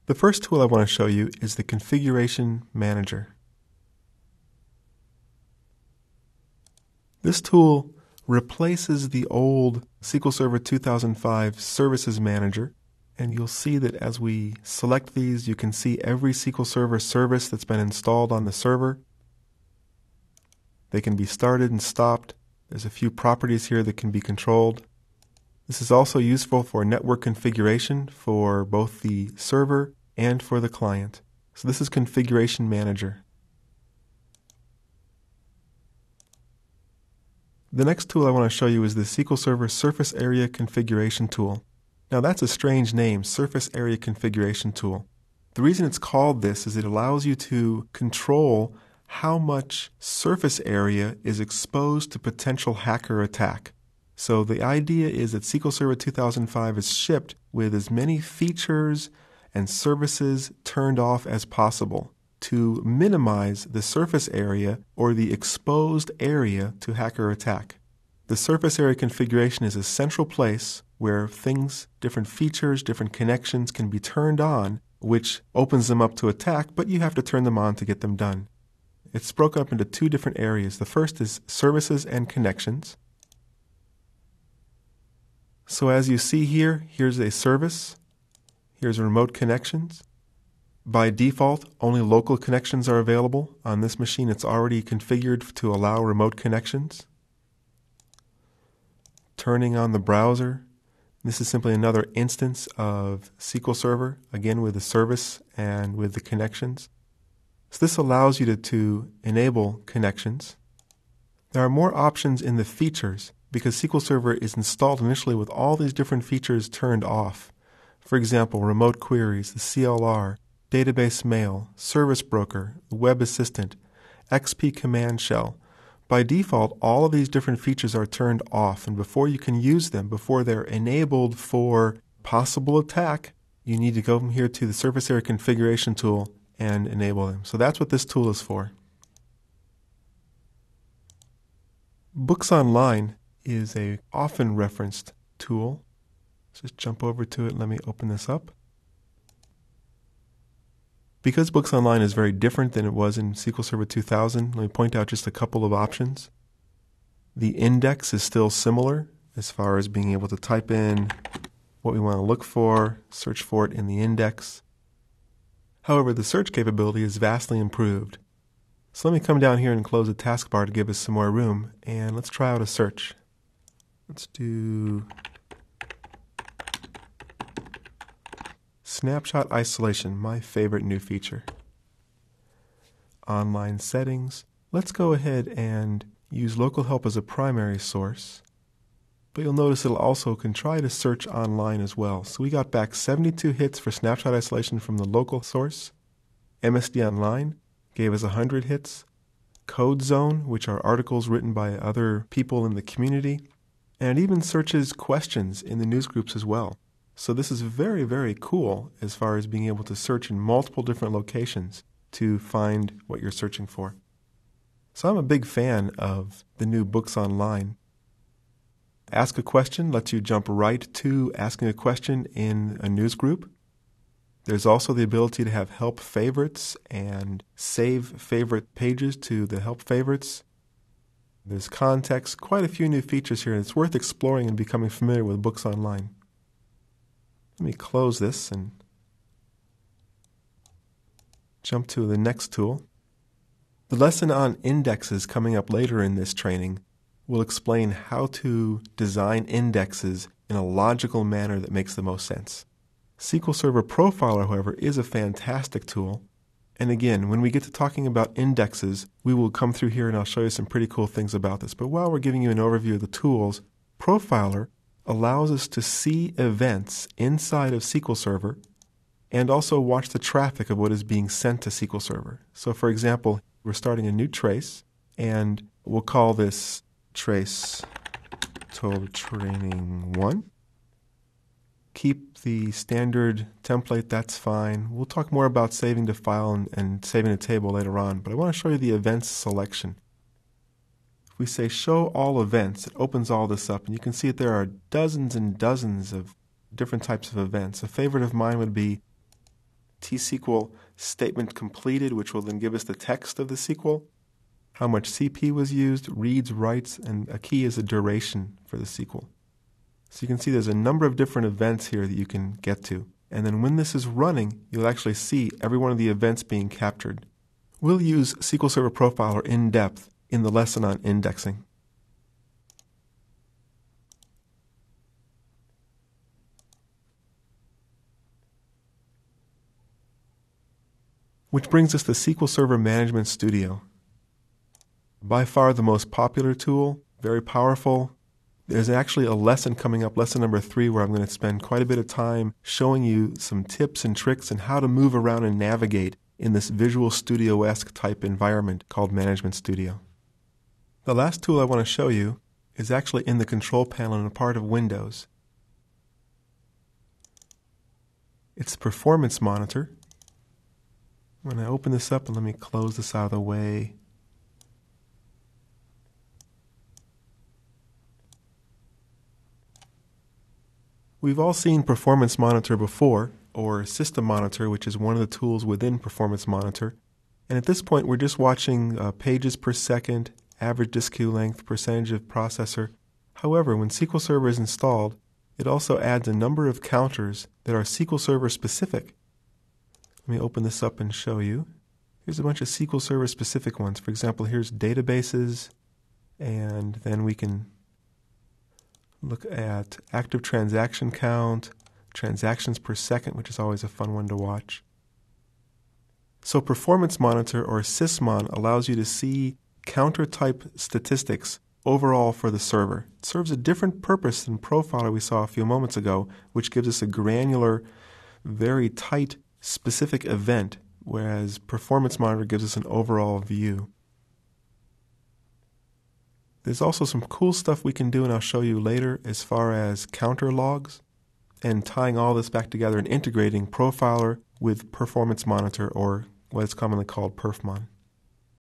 The first tool I want to show you is the Configuration Manager. This tool replaces the old SQL Server 2005 Services Manager, and you'll see that as we select these, you can see every SQL Server service that's been installed on the server. They can be started and stopped. There's a few properties here that can be controlled. This is also useful for network configuration for both the server and for the client. So this is Configuration Manager. The next tool I want to show you is the SQL Server Surface Area Configuration Tool. Now that's a strange name, Surface Area Configuration Tool. The reason it's called this is it allows you to control how much surface area is exposed to potential hacker attack. So the idea is that SQL Server 2005 is shipped with as many features and services turned off as possible to minimize the surface area or the exposed area to hacker attack. The surface area configuration is a central place where things, different features, different connections can be turned on, which opens them up to attack, but you have to turn them on to get them done. It's broken up into two different areas. The first is services and connections. So as you see here, here's a service. Here's remote connections. By default, only local connections are available. On this machine, it's already configured to allow remote connections. Turning on the browser. This is simply another instance of SQL Server, again with the service and with the connections. So this allows you to enable connections. There are more options in the features because SQL Server is installed initially with all these different features turned off. For example, remote queries, the CLR, database mail, service broker, the web assistant, XP command shell. By default, all of these different features are turned off, and before you can use them, before they're enabled for possible attack, you need to go from here to the Surface Area Configuration tool and enable them. So that's what this tool is for. Books Online is a often referenced tool. Let's just jump over to it and let me open this up. Because Books Online is very different than it was in SQL Server 2000, let me point out just a couple of options. The index is still similar as far as being able to type in what we want to look for, search for it in the index. However, the search capability is vastly improved. So let me come down here and close the taskbar to give us some more room, and let's try out a search. Let's do Snapshot Isolation, my favorite new feature. Online settings. Let's go ahead and use local help as a primary source. But you'll notice it'll can try to search online as well. So we got back 72 hits for Snapshot Isolation from the local source. MSD Online gave us 100 hits. Code Zone, which are articles written by other people in the community. And it even searches questions in the news groups as well. So this is very, very cool as far as being able to search in multiple different locations to find what you're searching for. So I'm a big fan of the new Books Online. Ask a question lets you jump right to asking a question in a news group. There's also the ability to have help favorites and save favorite pages to the help favorites. There's context, quite a few new features here, and it's worth exploring and becoming familiar with Books Online. Let me close this and jump to the next tool. The lesson on indexes coming up later in this training will explain how to design indexes in a logical manner that makes the most sense. SQL Server Profiler, however, is a fantastic tool. And again, when we get to talking about indexes, we will come through here and I'll show you some pretty cool things about this. But while we're giving you an overview of the tools, Profiler allows us to see events inside of SQL Server and also watch the traffic of what is being sent to SQL Server. So for example, we're starting a new trace and we'll call this trace total training 1. Keep the standard template, that's fine. We'll talk more about saving to file and saving a table later on, but I want to show you the events selection. If we say show all events, it opens all this up, and you can see that there are dozens and dozens of different types of events. A favorite of mine would be T-SQL statement completed, which will then give us the text of the SQL, how much CP was used, reads, writes, and a key is a duration for the SQL. So you can see there's a number of different events here that you can get to. And then when this is running, you'll actually see every one of the events being captured. We'll use SQL Server Profiler in depth in the lesson on indexing. Which brings us to SQL Server Management Studio. By far the most popular tool, very powerful. There's actually a lesson coming up, lesson number 3, where I'm going to spend quite a bit of time showing you some tips and tricks and how to move around and navigate in this Visual Studio-esque type environment called Management Studio. The last tool I want to show you is actually in the control panel and a part of Windows. It's Performance Monitor. When I open this up, and let me close this out of the way. We've all seen Performance Monitor before, or System Monitor, which is one of the tools within Performance Monitor. And at this point, we're just watching pages per second, average disk queue length, percentage of processor. However, when SQL Server is installed, it also adds a number of counters that are SQL Server specific. Let me open this up and show you. Here's a bunch of SQL Server specific ones. For example, here's databases, and then we can look at active transaction count, transactions per second, which is always a fun one to watch. So Performance Monitor, or Sysmon, allows you to see counter-type statistics overall for the server. It serves a different purpose than Profiler we saw a few moments ago, which gives us a granular, very tight, specific event, whereas Performance Monitor gives us an overall view. There's also some cool stuff we can do, and I'll show you later, as far as counter logs and tying all this back together and integrating Profiler with Performance Monitor, or what is commonly called Perfmon.